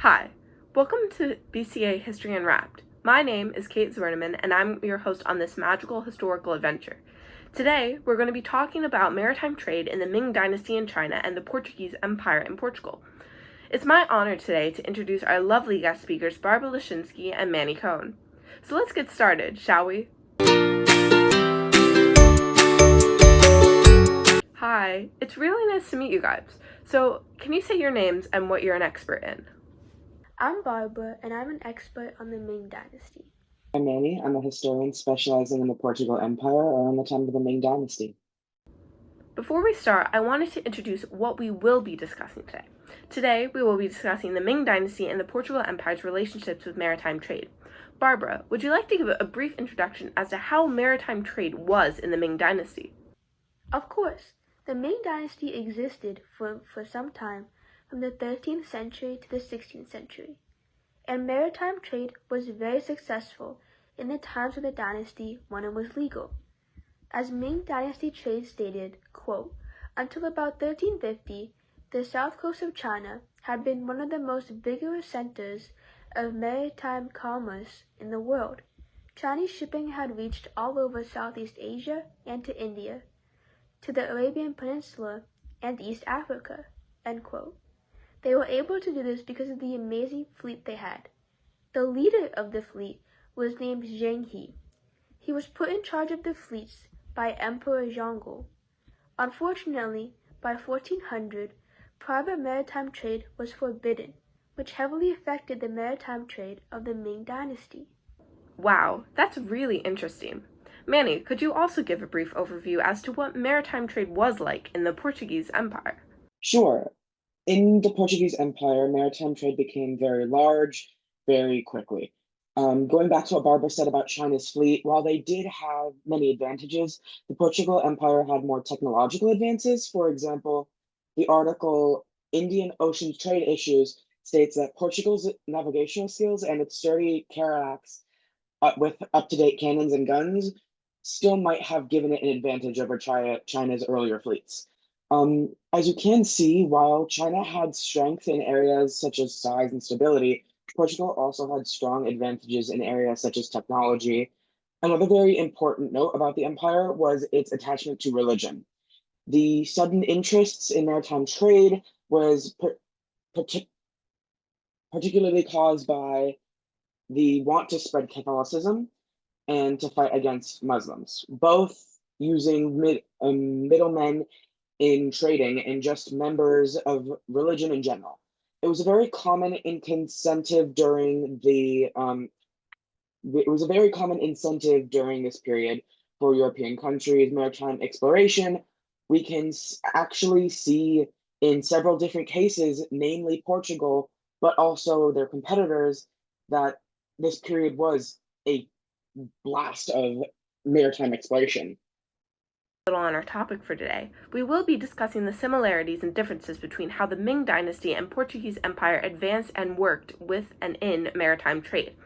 Hi, welcome to BCA History Unwrapped. My name is Kate Zwerneman, and I'm your host on this magical historical adventure. Today, we're going to be talking about maritime trade in the Ming Dynasty in China and the Portuguese Empire in Portugal. It's my honor today to introduce our lovely guest speakers, Barbara Lashinsky and Manny Cohn. So let's get started, shall we? Hi, it's really nice to meet you guys. So, can you say your names and what you're an expert in? I'm Barbara, and I'm an expert on the Ming Dynasty. I'm Manny. I'm a historian specializing in the Portugal Empire around the time of the Ming Dynasty. Before we start, I wanted to introduce what we will be discussing today. Today, we will be discussing the Ming Dynasty and the Portugal Empire's relationships with maritime trade. Barbara, would you like to give a brief introduction as to how maritime trade was in the Ming Dynasty? Of course, the Ming Dynasty existed for some time, from the 13th century to the 16th century, and maritime trade was very successful in the times of the dynasty when it was legal. As Ming Dynasty trade stated, quote, until about 1350, the south coast of China had been one of the most vigorous centers of maritime commerce in the world. Chinese shipping had reached all over Southeast Asia and to India, to the Arabian Peninsula and East Africa, end quote. They were able to do this because of the amazing fleet they had. The leader of the fleet was named Zheng He. He was put in charge of the fleets by Emperor Zhongguo. Unfortunately, by 1400, private maritime trade was forbidden, which heavily affected the maritime trade of the Ming Dynasty. Wow, that's really interesting. Manny, could you also give a brief overview as to what maritime trade was like in the Portuguese Empire? Sure. In the Portuguese Empire, maritime trade became very large very quickly. Going back to what Barbara said about China's fleet, while they did have many advantages, the Portugal Empire had more technological advances. For example, the article Indian Ocean Trade Issues states that Portugal's navigational skills and its sturdy carracks with up-to-date cannons and guns still might have given it an advantage over China's earlier fleets. As you can see, while China had strength in areas such as size and stability, Portugal also had strong advantages in areas such as technology. Another very important note about the empire was its attachment to religion. The sudden interests in maritime trade was partic- particularly caused by the want to spread Catholicism and to fight against Muslims, both using middlemen in trading and just members of religion in general. It was a very common incentive during the it was a very common incentive during this period for European countries maritime exploration. We can actually see in several different cases, namely Portugal, but also their competitors, that this period was a blast of maritime exploration. Little on our topic for today, we will be discussing the similarities and differences between how the Ming Dynasty and Portuguese Empire advanced and worked with and in maritime trade.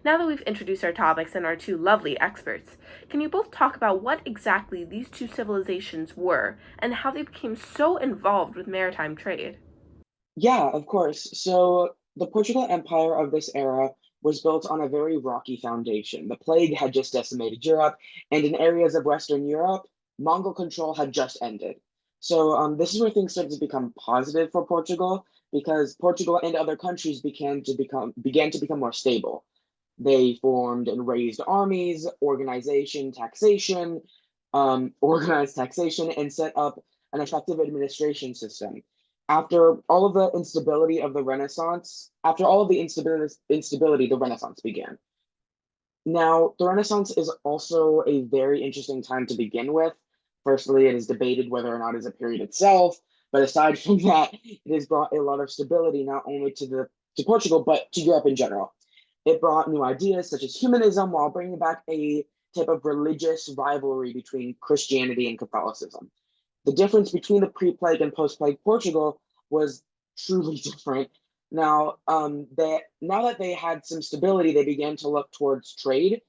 Now that we've introduced our topics and our two lovely experts, can you both talk about what exactly these two civilizations were and how they became so involved with maritime trade? Yeah, of course. So the Portugal Empire of this era was built on a very rocky foundation. The plague had just decimated Europe, and in areas of Western Europe, Mongol control had just ended. So this is where things started to become positive for Portugal because Portugal and other countries began to become more stable. They formed and raised armies, organized taxation, and set up an effective administration system. After all of the instability, the Renaissance began. Now, the Renaissance is also a very interesting time to begin with. Firstly, it is debated whether or not it's a period itself, but aside from that, it has brought a lot of stability not only to Portugal but to Europe in general. It brought new ideas such as humanism while bringing back a type of religious rivalry between Christianity and Catholicism. The difference between the pre-plague and post-plague Portugal was truly different. Now that they had some stability, they began to look towards trade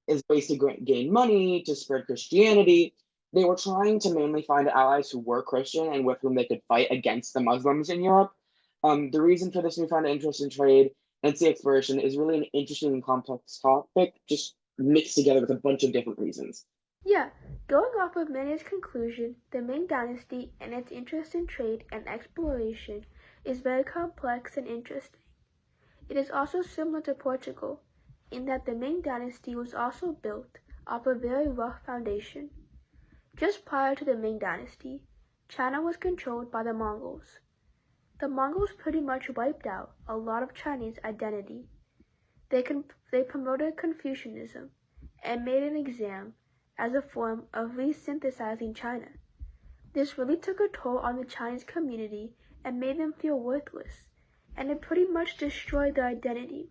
as ways to gain money, to spread Christianity. They were trying to mainly find allies who were Christian and with whom they could fight against the Muslims in Europe. The reason for this newfound interest in trade and sea exploration is really an interesting and complex topic, just mixed together with a bunch of different reasons. Yeah, going off of Manet's conclusion, the Ming Dynasty and its interest in trade and exploration is very complex and interesting. It is also similar to Portugal, in that the Ming Dynasty was also built off a very rough foundation. Just prior to the Ming Dynasty, China was controlled by the Mongols. The Mongols pretty much wiped out a lot of Chinese identity. They promoted Confucianism and made an exam as a form of resynthesizing China. This really took a toll on the Chinese community and made them feel worthless, and it pretty much destroyed their identity.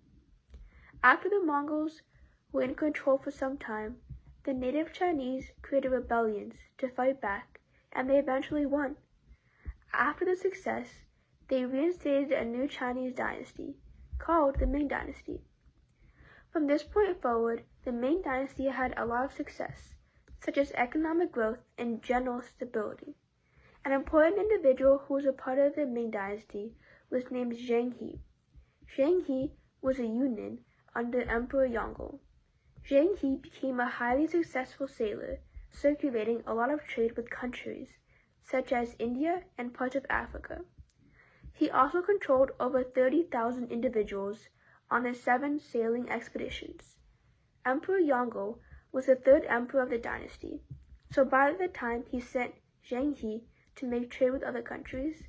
After the Mongols were in control for some time, the native Chinese created rebellions to fight back, and they eventually won. After the success, they reinstated a new Chinese dynasty called the Ming Dynasty. From this point forward, the Ming Dynasty had a lot of success, such as economic growth and general stability. An important individual who was a part of the Ming Dynasty was named Zheng He. Zheng He was a Yunin under Emperor Yongle. Zheng He became a highly successful sailor, circulating a lot of trade with countries such as India and parts of Africa. He also controlled over 30,000 individuals on his 7 sailing expeditions. Emperor Yongle was the 3rd emperor of the dynasty, so by the time he sent Zheng He to make trade with other countries,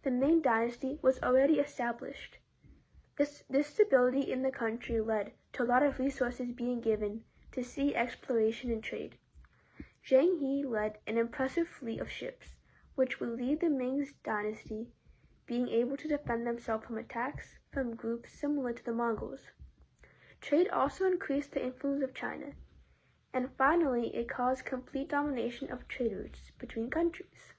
the Ming Dynasty was already established. This stability in the country led to a lot of resources being given to sea exploration and trade. Zheng He led an impressive fleet of ships, which would lead the Ming Dynasty being able to defend themselves from attacks from groups similar to the Mongols. Trade also increased the influence of China, and finally it caused complete domination of trade routes between countries.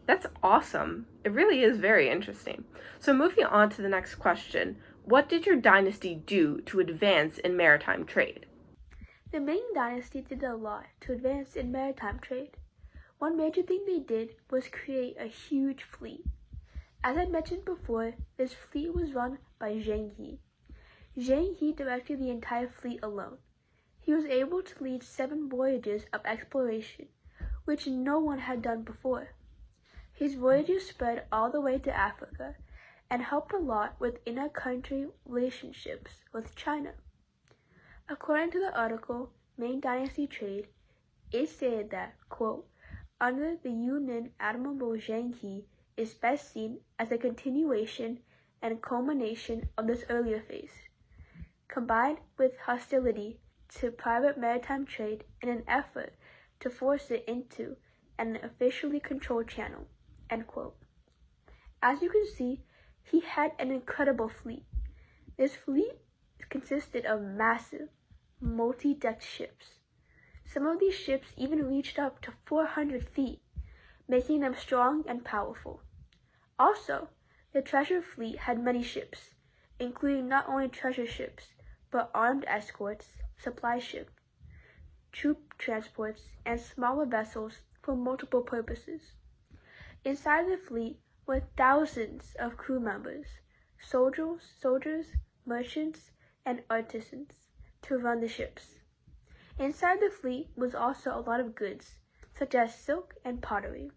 That's awesome. It really is very interesting. So moving on to the next question, what did your dynasty do to advance in maritime trade? The Ming Dynasty did a lot to advance in maritime trade. One major thing they did was create a huge fleet. As I mentioned before, this fleet was run by Zheng He. Zheng He directed the entire fleet alone. He was able to lead 7 voyages of exploration, which no one had done before. His voyages spread all the way to Africa and helped a lot with inter-country relationships with China. According to the article, Ming Dynasty Trade, it stated that, quote, under the Yunin Admiral Zheng He is best seen as a continuation and culmination of this earlier phase, combined with hostility to private maritime trade in an effort to force it into an officially controlled channel, end quote. As you can see, he had an incredible fleet. This fleet consisted of massive, multi-decked ships. Some of these ships even reached up to 400 feet, making them strong and powerful. Also, the treasure fleet had many ships, including not only treasure ships, but armed escorts, supply ships, troop transports, and smaller vessels for multiple purposes. Inside the fleet were thousands of crew members, soldiers, merchants, and artisans to run the ships. Inside the fleet was also a lot of goods, such as silk and pottery.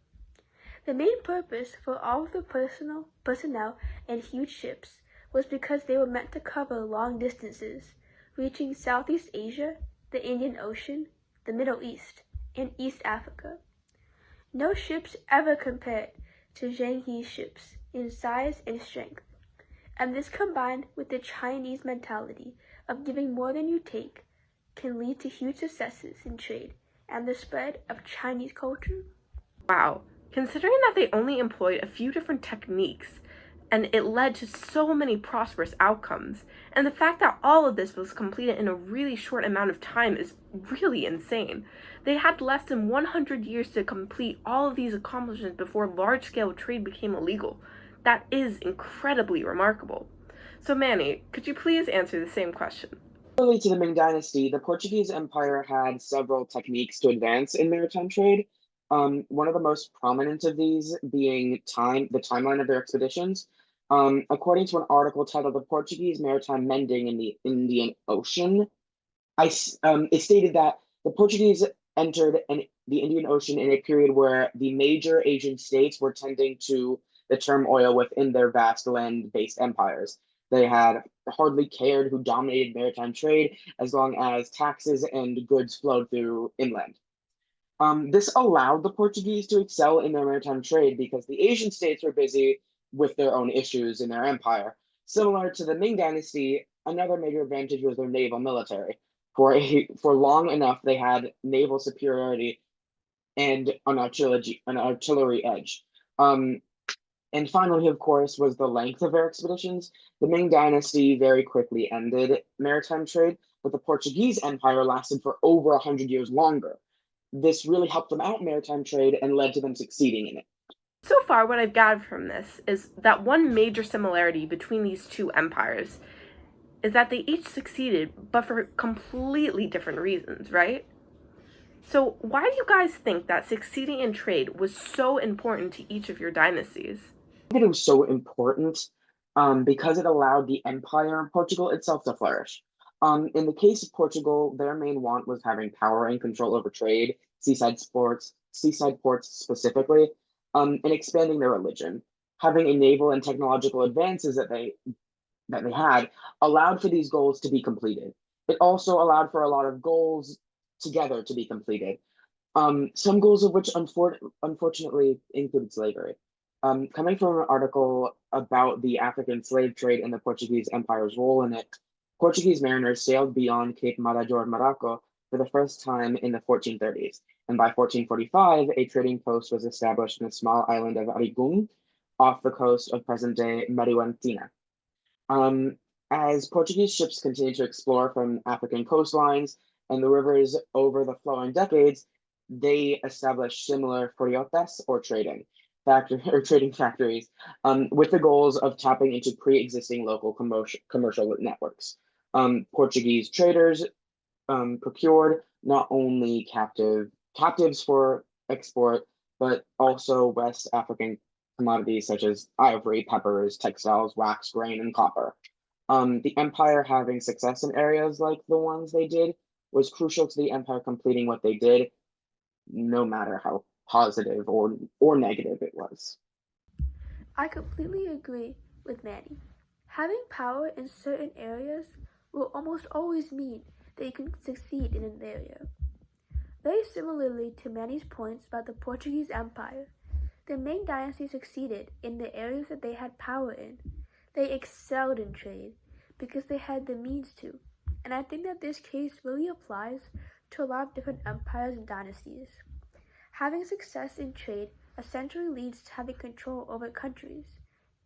The main purpose for all of the personnel and huge ships was because they were meant to cover long distances, reaching Southeast Asia, the Indian Ocean, the Middle East, and East Africa. No ships ever compared to Zheng He's ships in size and strength, and this combined with the Chinese mentality of giving more than you take can lead to huge successes in trade and the spread of Chinese culture. Wow, considering that they only employed a few different techniques and it led to so many prosperous outcomes, and the fact that all of this was completed in a really short amount of time is really insane. They had less than 100 years to complete all of these accomplishments before large-scale trade became illegal. That is incredibly remarkable. So Manny, could you please answer the same question? Similarly to the Ming Dynasty, the Portuguese Empire had several techniques to advance in maritime trade. One of the most prominent of these being the timeline of their expeditions. According to an article titled "The Portuguese Maritime Mending in the Indian Ocean," it stated that the Portuguese entered the Indian Ocean in a period where the major Asian states were tending to the turmoil within their vast land-based empires. They had hardly cared who dominated maritime trade as long as taxes and goods flowed through inland. This allowed the Portuguese to excel in their maritime trade because the Asian states were busy with their own issues in their empire. Similar to the Ming Dynasty, another major advantage was their naval military. For long enough, they had naval superiority and an artillery edge. And finally, of course, was the length of their expeditions. The Ming Dynasty very quickly ended maritime trade, but the Portuguese Empire lasted for over 100 years longer. This really helped them out in maritime trade and led to them succeeding in it. So far, what I've gathered from this is that one major similarity between these two empires is that they each succeeded, but for completely different reasons, right? So why do you guys think that succeeding in trade was so important to each of your dynasties? I think it was so important because it allowed the empire of Portugal itself to flourish. In the case of Portugal, their main want was having power and control over trade, seaside ports specifically, and expanding their religion. Having a naval and technological advances that they had allowed for these goals to be completed. It also allowed for a lot of goals together to be completed. Some goals of which unfortunately included slavery. Coming from an article about the African slave trade and the Portuguese Empire's role in it, Portuguese mariners sailed beyond Cape Madajoz, Morocco for the first time in the 1430s, and by 1445, a trading post was established in the small island of Arigun off the coast of present-day Marihuantina. Um, as Portuguese ships continued to explore from African coastlines and the rivers over the following decades, they established similar friotas or trading factories with the goals of tapping into pre-existing local commercial networks. Portuguese traders procured not only captives for export, but also West African commodities such as ivory, peppers, textiles, wax, grain, and copper. The empire having success in areas like the ones they did was crucial to the empire completing what they did, no matter how positive or negative it was. I completely agree with Manny. Having power in certain areas will almost always mean that you can succeed in an area. Very similarly to Manny's points about the Portuguese Empire, the Ming Dynasty succeeded in the areas that they had power in. They excelled in trade because they had the means to. And I think that this case really applies to a lot of different empires and dynasties. Having success in trade essentially leads to having control over countries,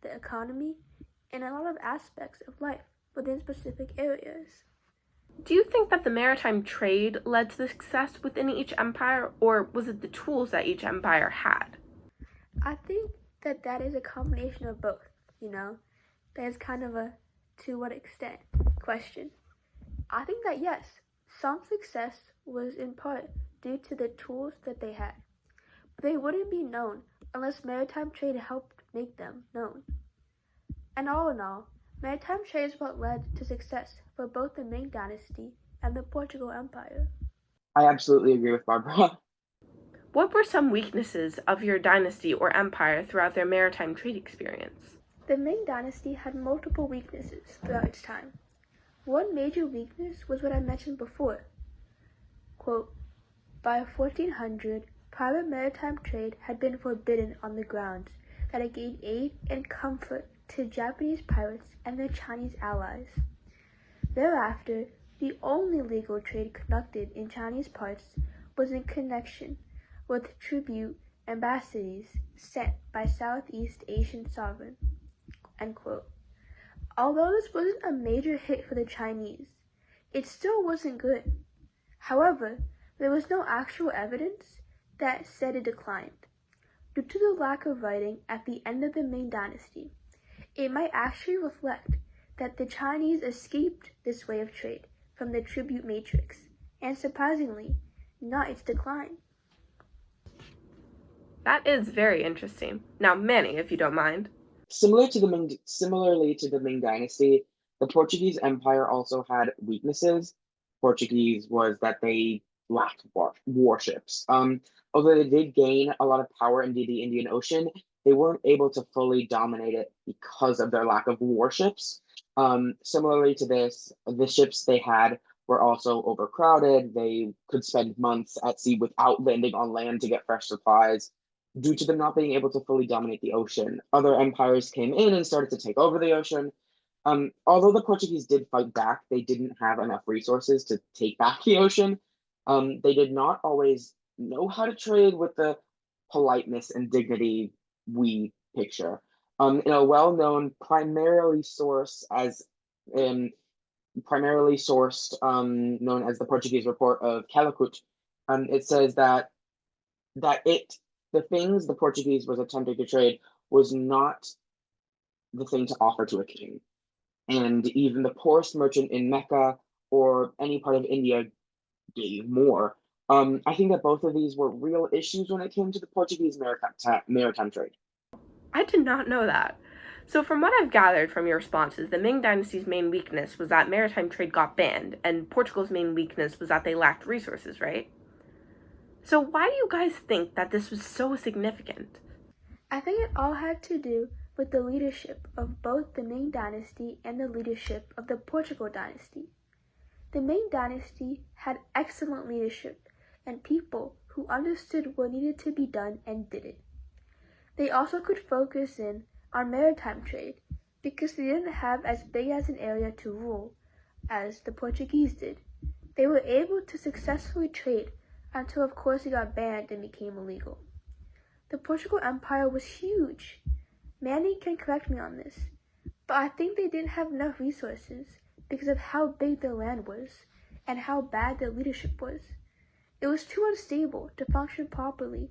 the economy, and a lot of aspects of life within specific areas. Do you think that the maritime trade led to the success within each empire, or was it the tools that each empire had? I think that that is a combination of both, That is kind of a to what extent question. I think that yes, some success was in part due to the tools that they had. But they wouldn't be known unless maritime trade helped make them known. And all in all, maritime trade is what led to success for both the Ming Dynasty and the Portugal Empire. I absolutely agree with Barbara. What were some weaknesses of your dynasty or empire throughout their maritime trade experience? The Ming Dynasty had multiple weaknesses throughout its time. One major weakness was what I mentioned before. Quote, by 1400, private maritime trade had been forbidden on the grounds that it gave aid and comfort to Japanese pirates and their Chinese allies. Thereafter, the only legal trade conducted in Chinese parts was in connection with tribute ambassadors sent by Southeast Asian sovereigns. End quote. Although this wasn't a major hit for the Chinese, it still wasn't good. However, there was no actual evidence that said it declined. Due to the lack of writing at the end of the Ming Dynasty, it might actually reflect that the Chinese escaped this way of trade from the tribute matrix, and surprisingly, not its decline. That is very interesting. Now, Manny, if you don't mind. Similarly to the Ming Dynasty, the Portuguese Empire also had weaknesses. Portuguese was that they lacked warships. Although they did gain a lot of power in the Indian Ocean, they weren't able to fully dominate it because of their lack of warships. Similarly to this, the ships they had were also overcrowded. They could spend months at sea without landing on land to get fresh supplies due to them not being able to fully dominate the ocean. Other empires came in and started to take over the ocean. Although the Portuguese did fight back, they didn't have enough resources to take back the ocean. They did not always know how to trade with the politeness and dignity we picture. In a well-known, primarily sourced, known as the Portuguese Report of Calicut, it says that the things the Portuguese was attempting to trade was not the thing to offer to a king. And even the poorest merchant in Mecca or any part of India gave more. I think that both of these were real issues when it came to the Portuguese maritime trade. I did not know that. So, from what I've gathered from your responses, the Ming Dynasty's main weakness was that maritime trade got banned, and Portugal's main weakness was that they lacked resources, right? So, why do you guys think that this was so significant? I think it all had to do with the leadership of both the Ming Dynasty and the leadership of the Portugal Dynasty. The Ming Dynasty had excellent leadership and people who understood what needed to be done and did it. They also could focus in on maritime trade because they didn't have as big as an area to rule as the Portuguese did. They were able to successfully trade until of course it got banned and became illegal. The Portugal Empire was huge. Manny can correct me on this, but I think they didn't have enough resources because of how big their land was and how bad their leadership was. It was too unstable to function properly,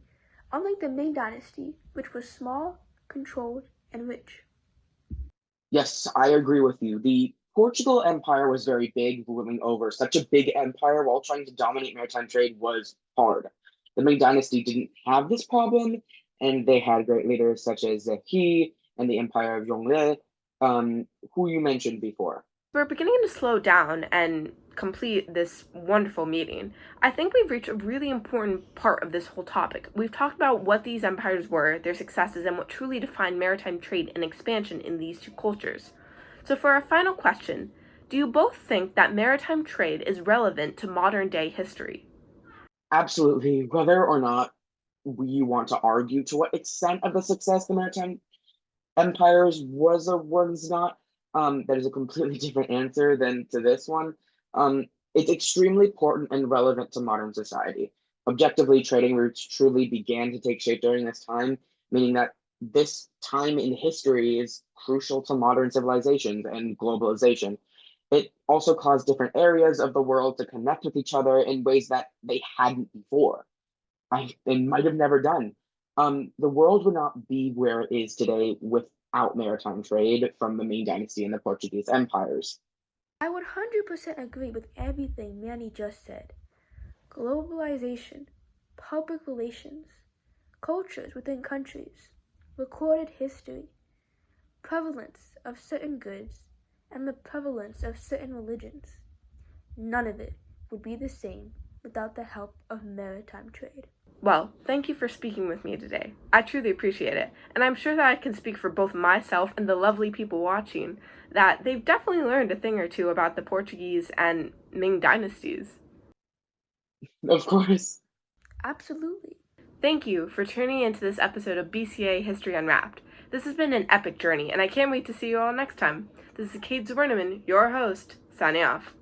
unlike the Ming Dynasty, which was small, controlled, and rich. Yes, I agree with you. The Portugal Empire was very big, ruling over such a big empire while trying to dominate maritime trade was hard. The Ming Dynasty didn't have this problem, and they had great leaders such as He and the Empire of Zhongle, who you mentioned before. We're beginning to slow down and complete this wonderful meeting. I think we've reached a really important part of this whole topic. We've talked about what these empires were, their successes, and what truly defined maritime trade and expansion in these two cultures. So for our final question, do you both think that maritime trade is relevant to modern day history? Absolutely, whether or not we want to argue to what extent of the success the maritime empires was or was not, that is a completely different answer than to this one. It's extremely important and relevant to modern society. Objectively, trading routes truly began to take shape during this time, meaning that this time in history is crucial to modern civilizations and globalization. It also caused different areas of the world to connect with each other in ways that they hadn't before. They might have never done. The world would not be where it is today without maritime trade from the Ming Dynasty and the Portuguese empires. I would 100% agree with everything Manny just said. Globalization, public relations, cultures within countries, recorded history, prevalence of certain goods, and the prevalence of certain religions. None of it would be the same without the help of maritime trade. Well, thank you for speaking with me today. I truly appreciate it, and I'm sure that I can speak for both myself and the lovely people watching that they've definitely learned a thing or two about the Portuguese and Ming dynasties. Of course. Absolutely. Thank you for tuning into this episode of BCA History Unwrapped. This has been an epic journey, and I can't wait to see you all next time. This is Kate Zwerneman, your host, signing off.